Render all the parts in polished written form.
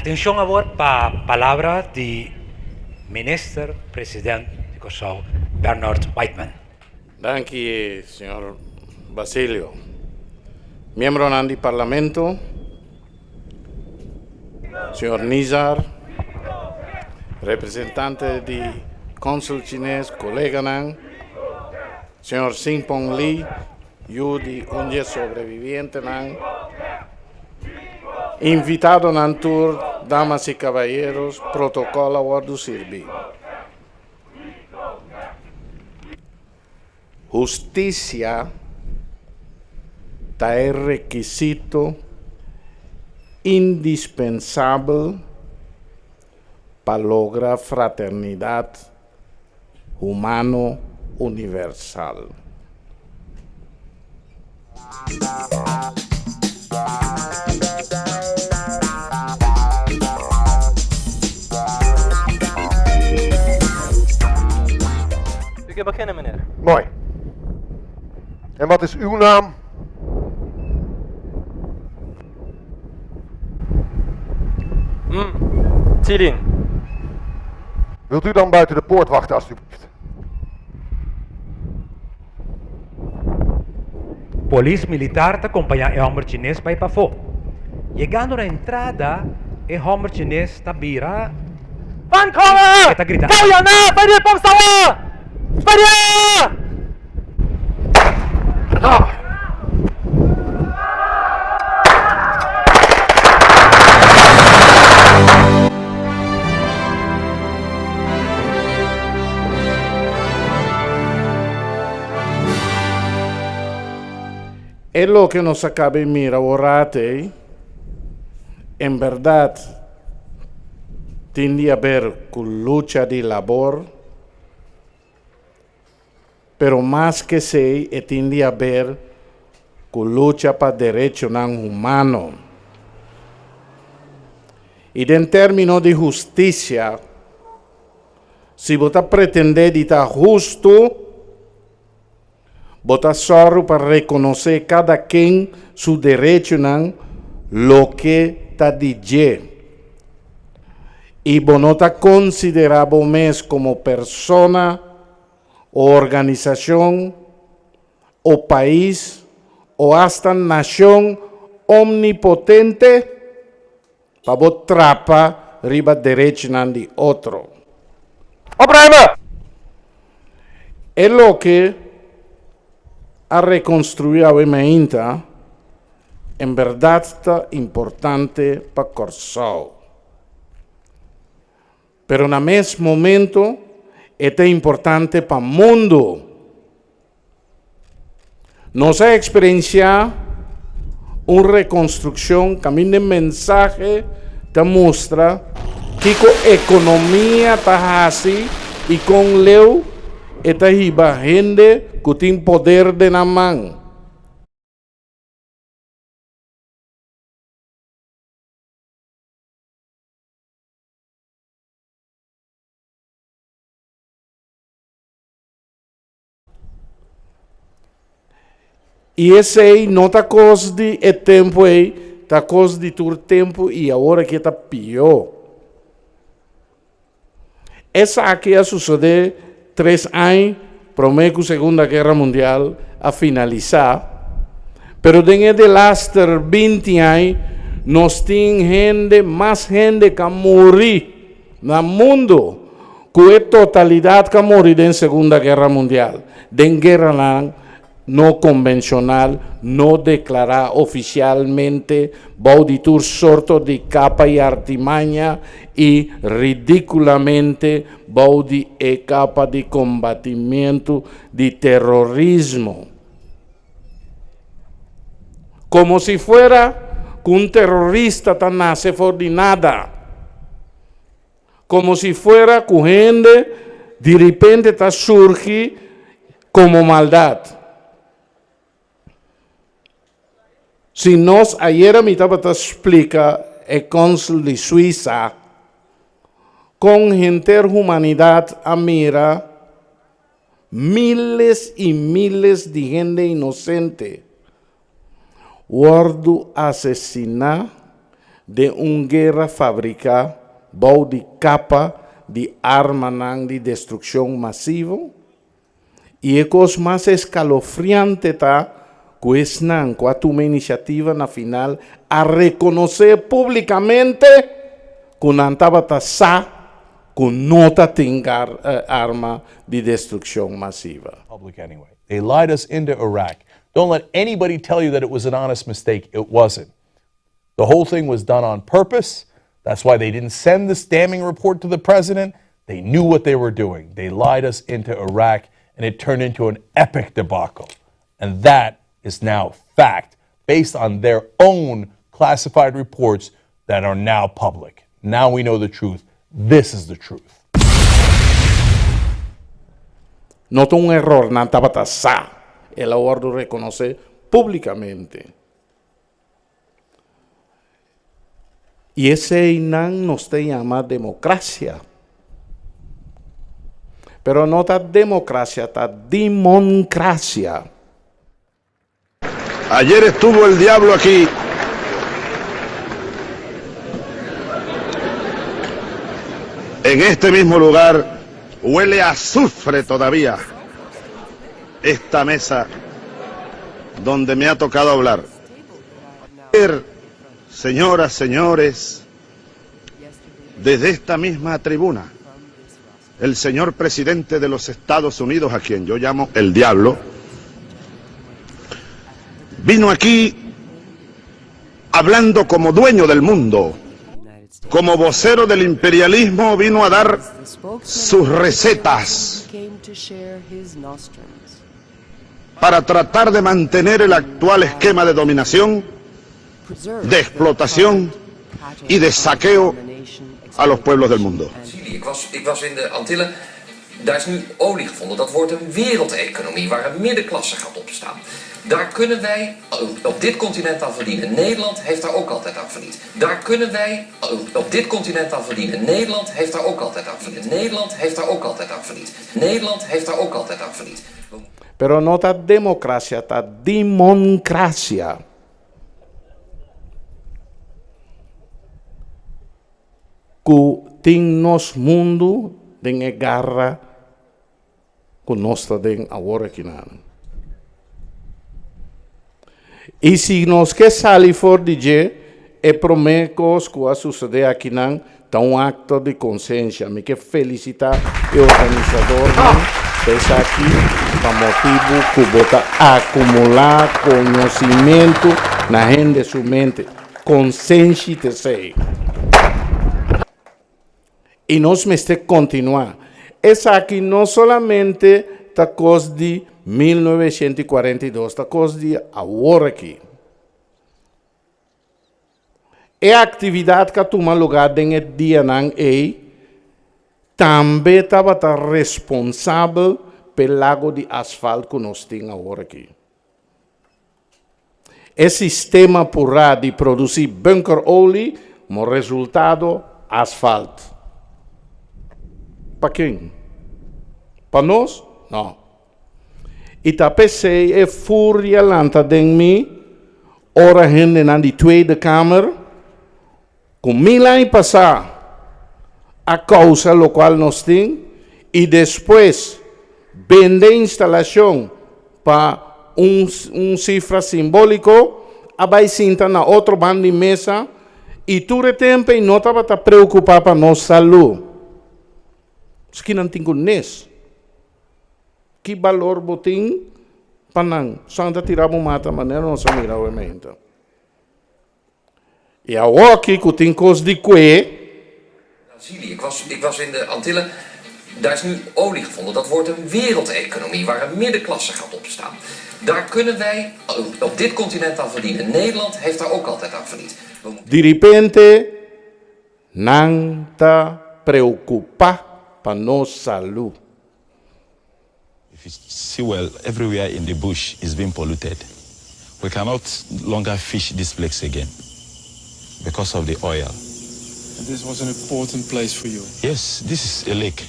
Atención ahora para palabra de minister presidente de Curaçao, Bernard Whiteman. Danke, señor Basilio. Miembro del Parlamento, señor Nizar, representante del Cónsul chinés, colega Nan, señor Singpong Lee, yo de un sobreviviente Nan, invitado Nan tour, damas y caballeros, protocolo a bordo sirvi. Justicia es requisito indispensable para lograr fraternidad humano universal. U kunt beginnen, meneer. Mooi. En wat is uw naam? Tilin. Wilt u dan buiten de poort wachten, alstublieft? Polis militar te acompanha o homem chinês para ir para fora. Chegando na entrada, o homem chinês está vira. 反抗啊！ Está gritando. 高人啊！快点帮手啊！快点啊！ Es lo que nos acaba de mirar ahora, en verdad, tiene a ver con lucha de labor, pero más que se, tiene a ver con lucha para derechos humanos. Y en términos de justicia, si vos pretendés estar justo, vota solo para reconocer cada quien su derecho en lo que está diciendo. Y vos no te consideras vos como persona, o organización, o país, o hasta nación omnipotente, para vos trapa riba derecho de otro. Opruimen! Es lo que a reconstruir a Wemainta, en verdad está importante para Curaçao. Pero en el mismo momento, es importante para el mundo. Nos ha experienciado una reconstrucción, que a mí el mensaje te muestra que la economía está así y con leo está hiba gente que tiene poder de la mano. E esse aí não está coisa de tempo aí, está coisa de todo tempo e agora que está pior. Essa aqui a suceder 3 anos, prometo que a Segunda Guerra Mundial a finalizar, pero dentro de las 20 anos, nós temos gente, mais gente que morrer no mundo, que é totalidade que morrer na Segunda Guerra Mundial, em guerra no convencional, no declarar oficialmente, bauditur sorto de capa y artimaña y ridículamente baudi e capa de combatimiento de terrorismo. Como si fuera que un terrorista tan nace por de nada. Como si fuera que gente de repente ta surge como maldad. Si nos ayer me estaba a explicar el cónsul de Suiza con gente humanidad a mira miles y miles de gente inocente guardo asesinar de uma guerra fabricar bau de capa de arma de destruição massiva. E a coisa mais escalofriante está com a tua iniciativa na final a reconhecer publicamente que não estava com nota tingar arma de destruição massiva. Public anyway. They lied us into Iraq. Don't let anybody tell you that it was an honest mistake. It wasn't. The whole thing was done on purpose. That's why they didn't send this damning report to the president. They knew what they were doing. They lied us into Iraq, and it turned into an epic debacle. And that is now fact, based on their own classified reports that are now public. Now we know the truth. This is the truth. Nota un error, não estava tassá. Ela ordo reconocer publicamente. E esse não nos chama democracia. Pero não está democracia, está democracia. Ayer estuvo el diablo aquí. En este mismo lugar huele a azufre todavía esta mesa donde me ha tocado hablar. Ayer, señoras, señores, desde esta misma tribuna, el señor presidente de los Estados Unidos, a quien yo llamo el diablo, vino aquí hablando como dueño del mundo, como vocero del imperialismo, vino a dar sus recetas para tratar de mantener el actual esquema de dominación, de explotación y de saqueo a los pueblos del mundo. Ik was in de Antillen, daar is nu olie gevonden. Dat wordt een wereldeconomie waar een middenklasse gaat opstaan. Daar kunnen wij op dit continent aan verdienen. Nederland heeft daar ook altijd aan verdiend. Daar kunnen wij op dit continent aan verdienen. Nederland heeft daar ook altijd aan verdiend. Nederland heeft daar ook altijd aan verdiend. Nederland heeft daar ook altijd aan verdiend. Pero no está democracia, está democracia. Que tem nos mundo de guerra que nós estamos agora aqui. E se nós que sair fora de dia, é prometo que vai suceder aqui não, tá um acto de consciência. Me que felicitar o organizador desse aqui, para motivo que bota acumular conhecimento na gente de sua mente, consciência de si. E nós temos que continuar. Essa aqui não solamente está coisa de 1942, está coisa de agora aqui. É a atividade que toma lugar no dia não é, também estava responsável pelo lago de asfalto que nós temos agora aqui. Esse sistema porá de produzir bunker olie, mas resultado, asfalto. Para quem? Para nós? Não. E tá pensei, é fúria lanta de mim, ora gente na de Tweede Kamer, com 1000 anos passar, a causa lo qual nós temos, e depois, vender instalação para cifra simbólico, a vai sentar na outro bando de mesa, e todo o tempo não estava preocupado para nossa saúde. Isso que não tem conhece. Que valor botim para não. Só anda tirar uma mata, maneira não se mira o elemento. E agora aqui que tem coisa de que. Brazilië. Ik was in de Antillen, daar is nu olie gevonden. Dat wordt een wereldeconomie waar een middenklasse gaat opstaan. Daar kunnen wij op dit continent aan verdienen. Nederland heeft daar ook altijd aan verdiend. De repente, não está preocupado para nossa saúde. If you see well, everywhere in the bush is being polluted. We cannot longer fish this place again because of the oil. And this was an important place for you? Yes, this is a lake.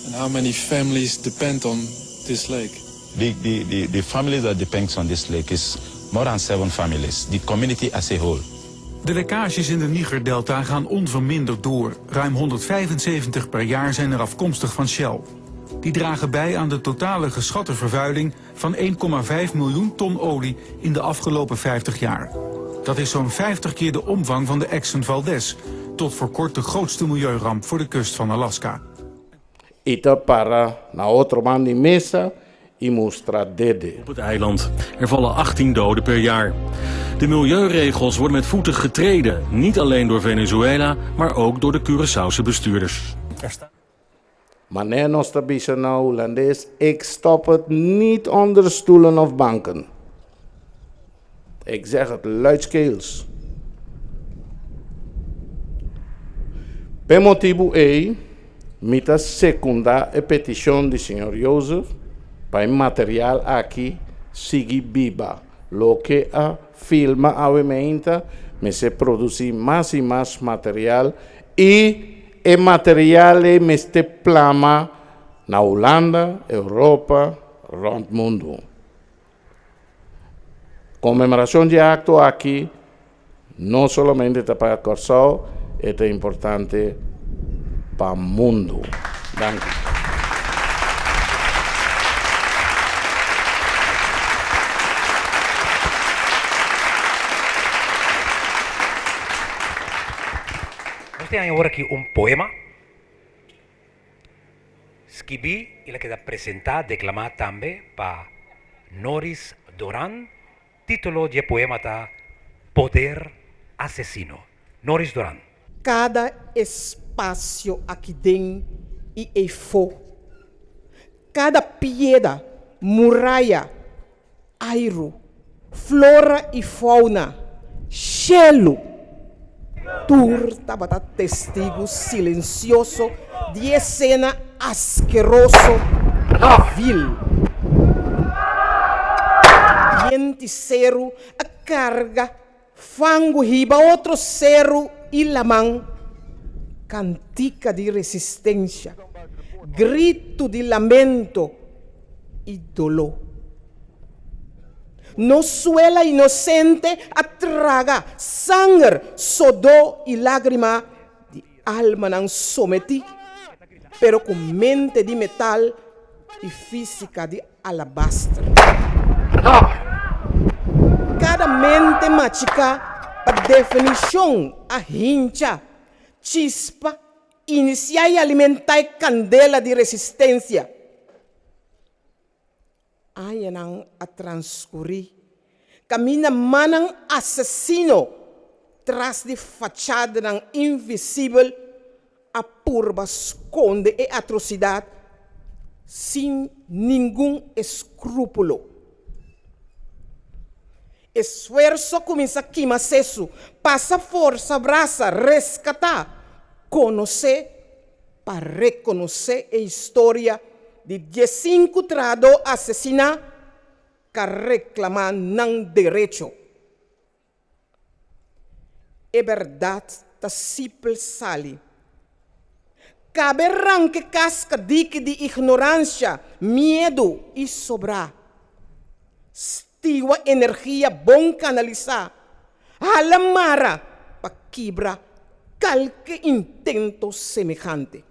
And how many families depend on this lake? The families that depend on this lake is more than 7 families, the community as a whole. De lekkages in de Nigerdelta gaan onverminderd door. Ruim 175 per jaar zijn er afkomstig van Shell. Die dragen bij aan de totale geschatte vervuiling van 1,5 miljoen ton olie in de afgelopen 50 jaar. Dat is zo'n 50 keer de omvang van de Exxon Valdez, tot voor kort de grootste milieuramp voor de kust van Alaska. Ita para na outro man de mesa e mostra dede. Op het eiland. Er vallen 18 doden per jaar. De milieuregels worden met voeten getreden. Niet alleen door Venezuela, maar ook door de Curaçaose bestuurders. Wanneer nos tabisa na Hollandees, ik stop het niet onder stoelen of banken. Ik zeg het luidskeels. Per motivo mita secunda a petição de senhor Joseph para material aqui siga viva. Lo que a filma aumenta, me se produzir mais e mais material e o material me se plama na Holanda, Europa, rond o mundo. Comemoração de acto aqui, não somente para Curaçao, é importante para o mundo. Danke. Nós temos agora aqui poema. Escrevi, ele queda apresentar, declamar também para Noris Duran. Título de poema está Poder Assassino. Noris Duran. Cada espaço aqui dentro e fora, cada piedra, muralha, airo, flora e fauna, gelo, estava testigo silencioso de cena asqueroso, vil. Diente cero, a carga, fango riba, outro cero e lamang, cantica de resistência, grito de lamento e dolor. No suela inocente atraga sangue, sudor e lágrima de alma não someti, pero com mente de metal e física de alabastro. Cada mente machica a definição, a hincha, chispa, iniciar e alimentar candela de resistência. Ayanang a transcurrir, camina manang assassino, tras de fachada ng invisível, a purba esconde e atrocidade, sem nenhum escrúpulo. Esforço começa a queimar sesso, passa força, abraça, resgatar, conhecer, para reconhecer a história de 15 trado assassina que reclamar não direito. É verdade, tá simples sali. Cabe arranque casca dique de ignorância, medo e sobrar. Stiwa energia bom canalizar. Alamara para quebrar qualquer intento semejante.